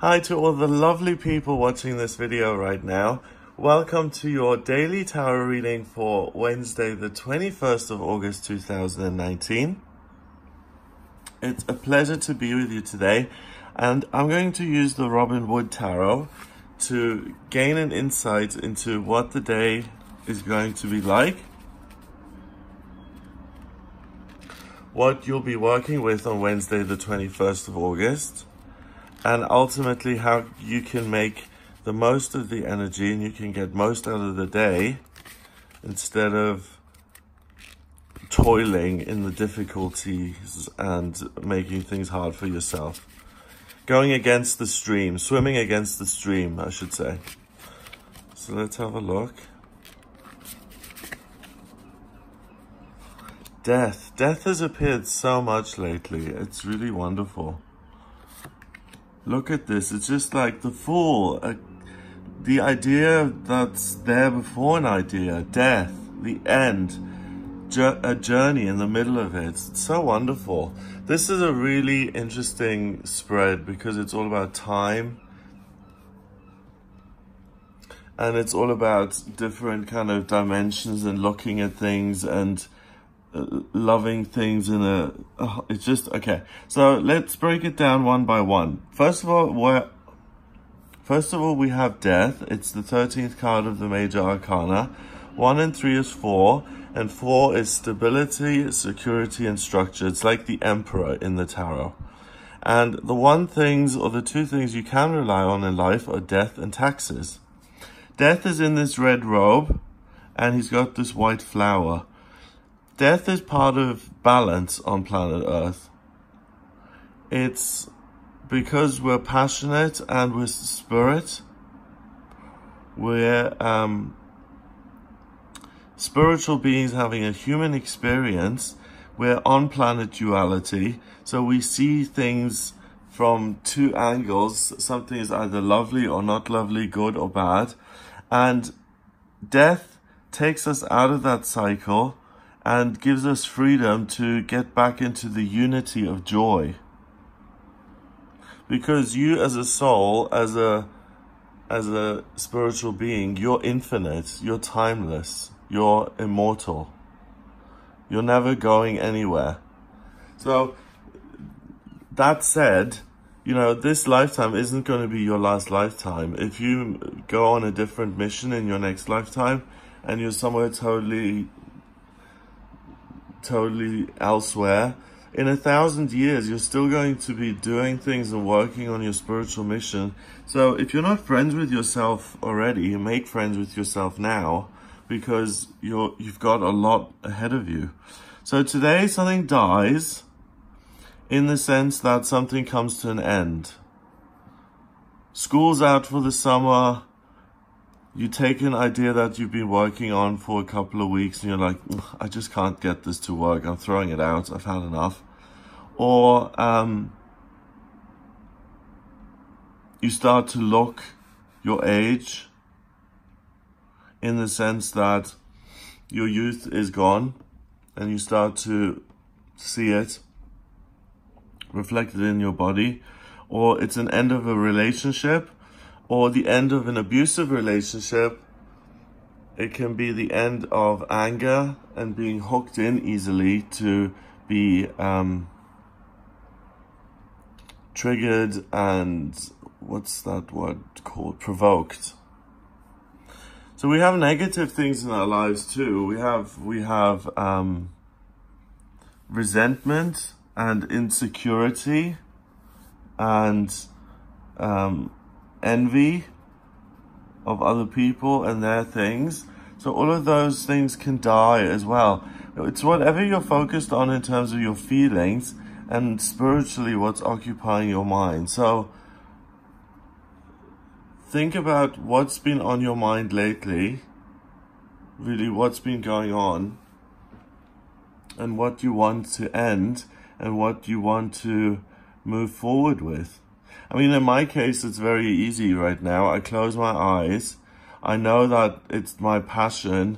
Hi to all the lovely people watching this video right now. Welcome to your daily tarot reading for Wednesday, the 21st of August, 2019. It's a pleasure to be with you today, and I'm going to use the Robin Wood Tarot to gain an insight into what the day is going to be like, what you'll be working with on Wednesday, the 21st of August, and ultimately how you can make the most of the energy and you can get most out of the day instead of toiling in the difficulties and making things hard for yourself. Going against the stream, swimming against the stream, I should say. So let's have a look. Death. Death has appeared so much lately. It's really wonderful. Look at this. It's just like the Fool. The idea that's there before an idea. Death. The end. A journey in the middle of it. It's so wonderful. This is a really interesting spread because it's all about time. And it's all about different kind of dimensions and looking at things and loving things in a it's just okay. So let's break it down one by one. First of all, we have death. It's the 13th card of the major arcana. 1 and 3 is 4, and 4 is stability, security, and structure. It's like the emperor in the tarot. And the two things you can rely on in life are death and taxes. Death is in this red robe, and he's got this white flower. Death is part of balance on planet Earth. It's because we're passionate and we're spirit. We're spiritual beings having a human experience. We're on planet duality. So we see things from two angles. Something is either lovely or not lovely, good or bad. And death takes us out of that cycle and gives us freedom to get back into the unity of joy. Because you as a soul, as a spiritual being, you're infinite, you're timeless, you're immortal. You're never going anywhere. So, that said, you know, this lifetime isn't going to be your last lifetime. If you go on a different mission in your next lifetime and you're somewhere totally elsewhere, in 1,000 years you're still going to be doing things and working on your spiritual mission. So if you're not friends with yourself already, you make friends with yourself now, because you've got a lot ahead of you. So today something dies in the sense that something comes to an end. School's out for the summer. You take an idea that you've been working on for a couple of weeks and you're like, I just can't get this to work. I'm throwing it out. I've had enough. Or you start to look your age in the sense that your youth is gone and you start to see it reflected in your body. Or it's an end of a relationship, or the end of an abusive relationship. It can be the end of anger and being hooked in easily to be triggered and, what's that word called? Provoked. So we have negative things in our lives too. We have resentment and insecurity and envy of other people and their things. So all of those things can die as well. It's whatever you're focused on in terms of your feelings and spiritually what's occupying your mind. So think about what's been on your mind lately, really what's been going on, and what you want to end and what you want to move forward with. I mean, in my case, it's very easy right now. I close my eyes. I know that it's my passion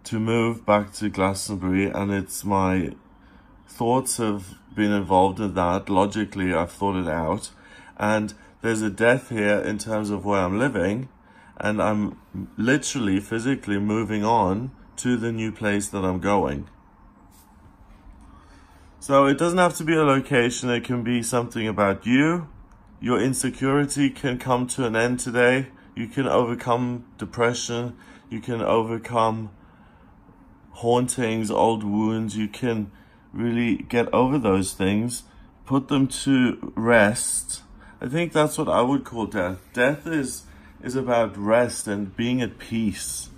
to move back to Glastonbury, and it's my thoughts have been involved in that. Logically, I've thought it out. And there's a death here in terms of where I'm living, and I'm literally physically moving on to the new place that I'm going. So it doesn't have to be a location. It can be something about you. Your insecurity can come to an end today. You can overcome depression. You can overcome hauntings, old wounds. You can really get over those things, put them to rest. I think that's what I would call death. Death is about rest and being at peace.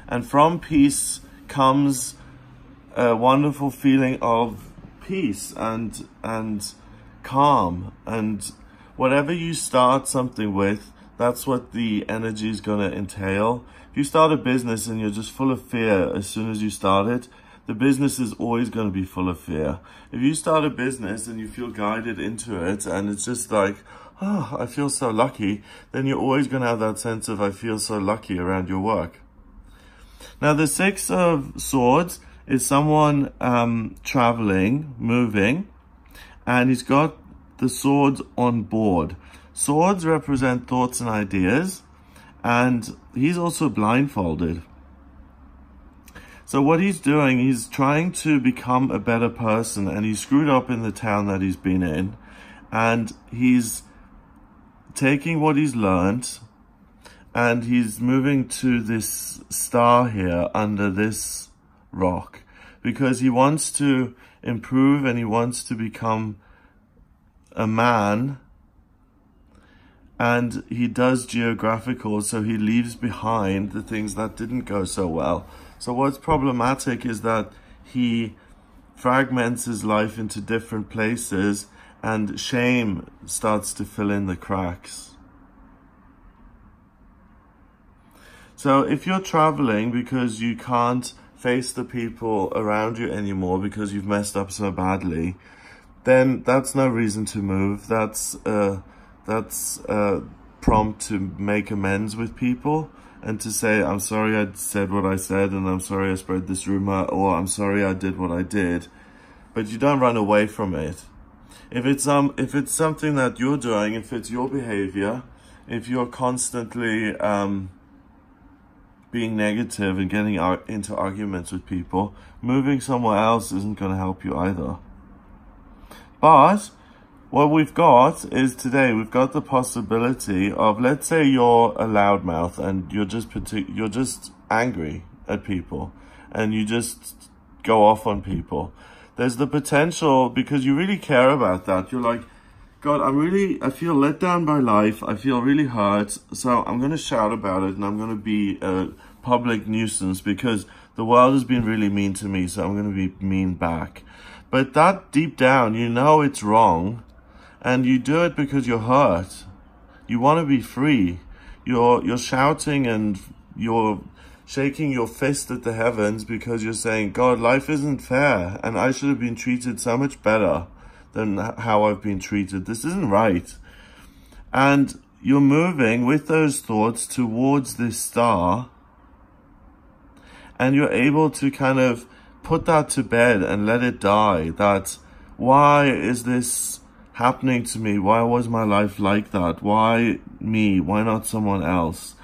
And from peace comes a wonderful feeling of peace and calm. And whatever you start something with, that's what the energy is going to entail. If you start a business and you're just full of fear as soon as you start it, the business is always going to be full of fear. If you start a business and you feel guided into it and it's just like, oh, I feel so lucky, then you're always going to have that sense of I feel so lucky around your work. Now, the Six of Swords is someone traveling, moving, and he's got the swords on board. Swords represent thoughts and ideas, and he's also blindfolded. So what he's doing, he's trying to become a better person, and he's screwed up in the town that he's been in, and he's taking what he's learned, and he's moving to this star here under this rock, because he wants to improve and he wants to become a man. And he does geographical, so he leaves behind the things that didn't go so well. So what's problematic is that he fragments his life into different places, and shame starts to fill in the cracks. So if you're traveling because you can't face the people around you anymore because you've messed up so badly, then that's no reason to move. That's a prompt to make amends with people and to say, I'm sorry I said what I said, and I'm sorry I spread this rumor, or I'm sorry I did what I did. But you don't run away from it. If it's something that you're doing, if it's your behavior, if you're constantly being negative and getting into arguments with people, moving somewhere else isn't going to help you either. But what we've got is today, we've got the possibility of, let's say you're a loudmouth and you're just angry at people and you just go off on people. There's the potential, because you really care about that. You're like, God, I feel let down by life. I feel really hurt. So I'm going to shout about it, and I'm going to be a public nuisance because the world has been really mean to me. So I'm going to be mean back. But that deep down, you know it's wrong. And you do it because you're hurt. You want to be free. You're shouting and you're shaking your fist at the heavens because you're saying, God, life isn't fair and I should have been treated so much better than how I've been treated. This isn't right. And you're moving with those thoughts towards this star, and you're able to kind of put that to bed and let it die. That, why is this happening to me? Why was my life like that? Why me? Why not someone else?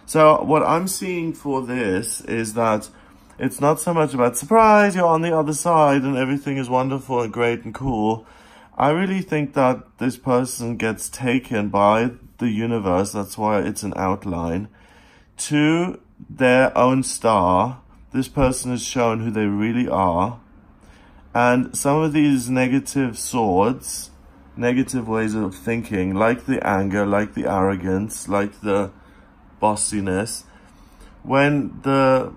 So what I'm seeing for this is that it's not so much about surprise, you're on the other side and everything is wonderful and great and cool. I really think that this person gets taken by the universe, that's why it's an outline, to their own star. This person is shown who they really are. And some of these negative swords, negative ways of thinking, like the anger, like the arrogance, like the bossiness, when the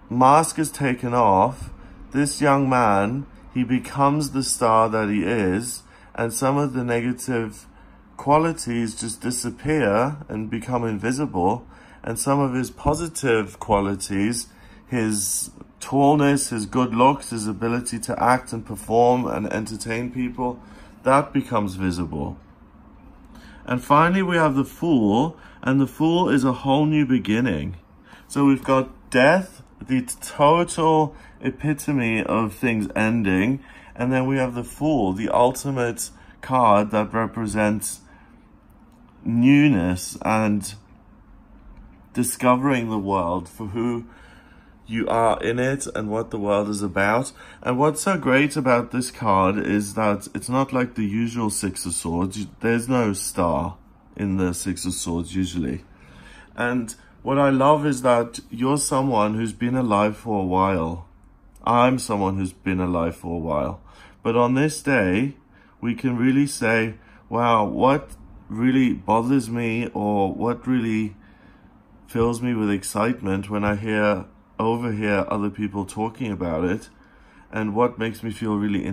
mask is taken off, this young man, he becomes the star that he is, and some of the negative qualities just disappear and become invisible, and some of his positive qualities, his tallness, his good looks, his ability to act and perform and entertain people, that becomes visible. And finally, we have the Fool, and the Fool is a whole new beginning. So we've got death, the total epitome of things ending, and then we have the Fool, the ultimate card that represents newness and discovering the world for who you are in it and what the world is about. And what's so great about this card is that it's not like the usual Six of Swords. There's no star in the Six of Swords usually. And what I love is that you're someone who's been alive for a while. I'm someone who's been alive for a while. But on this day, we can really say, wow, what really bothers me, or what really fills me with excitement when I overhear other people talking about it, and what makes me feel really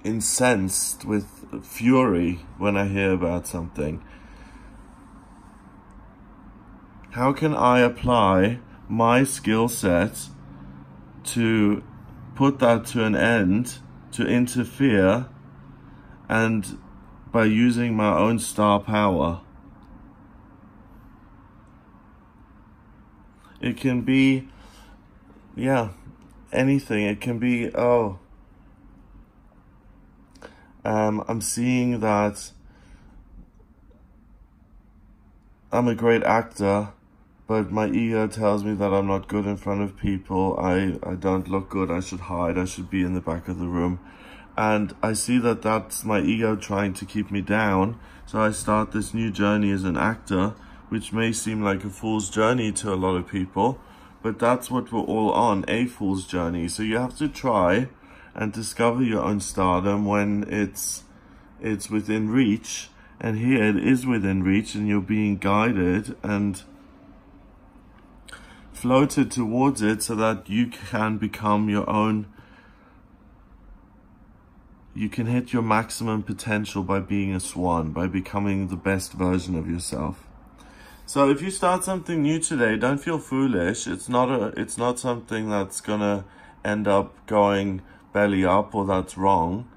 incensed with fury when I hear about something. How can I apply my skill set to put that to an end, to interfere, and by using my own star power? It can be, anything. It can be, I'm seeing that I'm a great actor, but my ego tells me that I'm not good in front of people. I don't look good. I should hide. I should be in the back of the room. And I see that that's my ego trying to keep me down. So I start this new journey as an actor, which may seem like a fool's journey to a lot of people, but that's what we're all on, a fool's journey. So you have to try and discover your own stardom when it's within reach. And here it is within reach, and you're being guided and floated towards it so that you can become your own. You can hit your maximum potential by being a swan, by becoming the best version of yourself. So if you start something new today, don't feel foolish. It's not something that's gonna end up going belly up or that's wrong.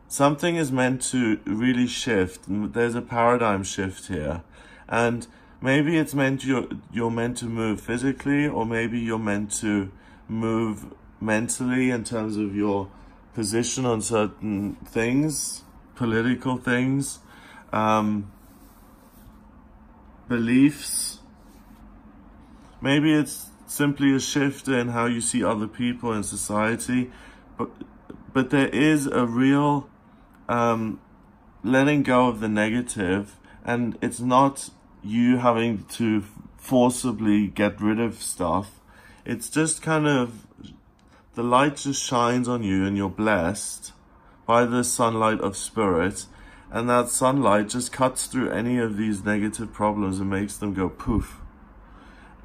Something is meant to really shift. There's a paradigm shift here. And maybe it's meant you're meant to move physically, or maybe you're meant to move mentally in terms of your position on certain things, political things, beliefs. Maybe it's simply a shift in how you see other people in society, but there is a real letting go of the negative, and it's not you having to forcibly get rid of stuff. It's just kind of the light just shines on you, and you're blessed by the sunlight of spirit. And that sunlight just cuts through any of these negative problems and makes them go poof.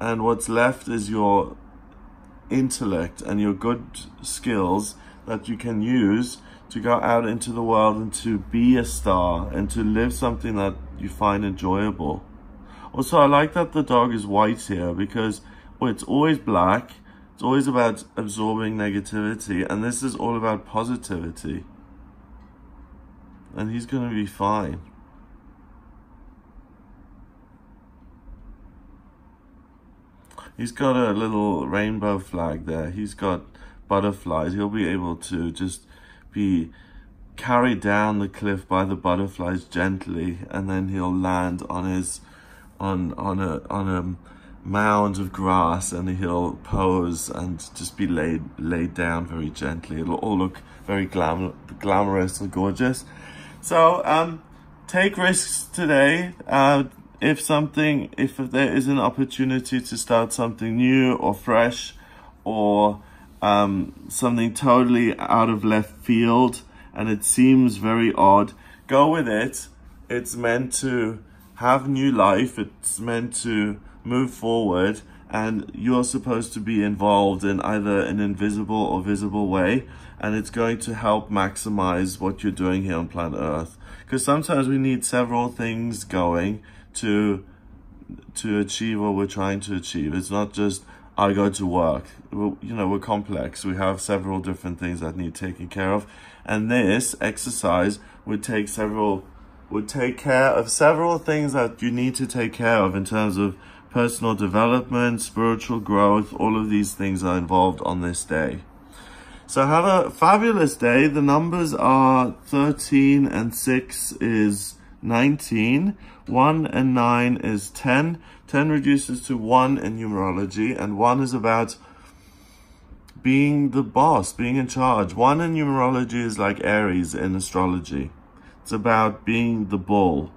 And what's left is your intellect and your good skills that you can use to go out into the world and to be a star and to live something that you find enjoyable. Also, I like that the dog is white here, because it's always black. It's always about absorbing negativity, and this is all about positivity. And he's going to be fine. He's got a little rainbow flag there. He's got butterflies. He'll be able to just be carried down the cliff by the butterflies gently, and then he'll land on his on a mound of grass, and he'll pose and just be laid down very gently. It'll all look very glamorous and gorgeous. So take risks today. If there is an opportunity to start something new or fresh, or something totally out of left field and it seems very odd, go with it. It's meant to have new life. It's meant to move forward, and you're supposed to be involved in either an invisible or visible way, and it's going to help maximize what you're doing here on planet Earth. Because sometimes we need several things going to achieve what we're trying to achieve. It's not just I go to work. We're complex. We have several different things that need taken care of, and this exercise would take care of several things that you need to take care of in terms of personal development, spiritual growth. All of these things are involved on this day. So have a fabulous day. The numbers are 13 and 6 is 19. 1 and 9 is 10. 10 reduces to 1 in numerology, and 1 is about being the boss, being in charge. 1 in numerology is like Aries in astrology. It's about being the bull,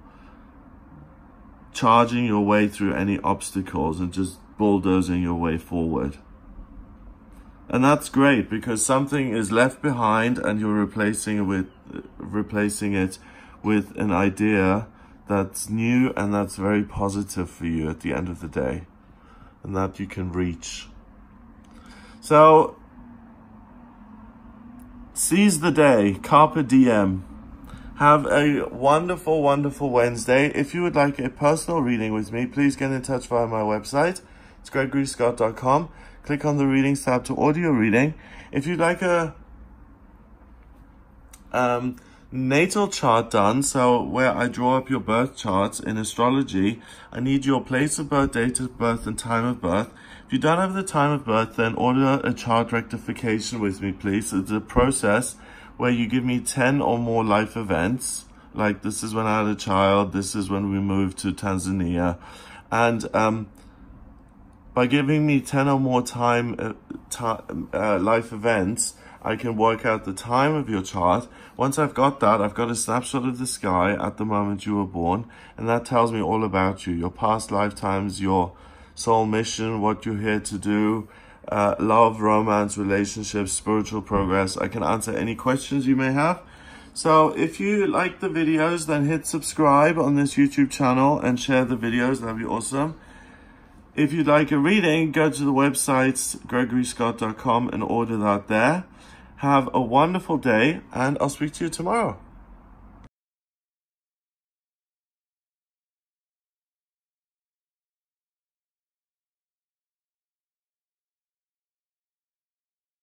charging your way through any obstacles and just bulldozing your way forward. And that's great because something is left behind and you're replacing it with an idea that's new and that's very positive for you at the end of the day, and that you can reach. So seize the day, carpe diem. Have a wonderful, wonderful Wednesday. If you would like a personal reading with me, please get in touch via my website. It's gregoryscott.com. Click on the readings tab to audio reading. If you'd like a natal chart done, so where I draw up your birth charts in astrology, I need your place of birth, date of birth, and time of birth. If you don't have the time of birth, then order a chart rectification with me, please. It's a process where you give me 10 or more life events. Like, this is when I had a child, this is when we moved to Tanzania. And by giving me 10 or more life events, I can work out the time of your chart. Once I've got that, I've got a snapshot of the sky at the moment you were born, and that tells me all about you, your past lifetimes, your soul mission, what you're here to do, love, romance, relationships, spiritual progress. I can answer any questions you may have. So if you like the videos, then hit subscribe on this YouTube channel and share the videos. That'd be awesome. If you'd like a reading, go to the website gregoryscott.com and order that there. Have a wonderful day, and I'll speak to you tomorrow.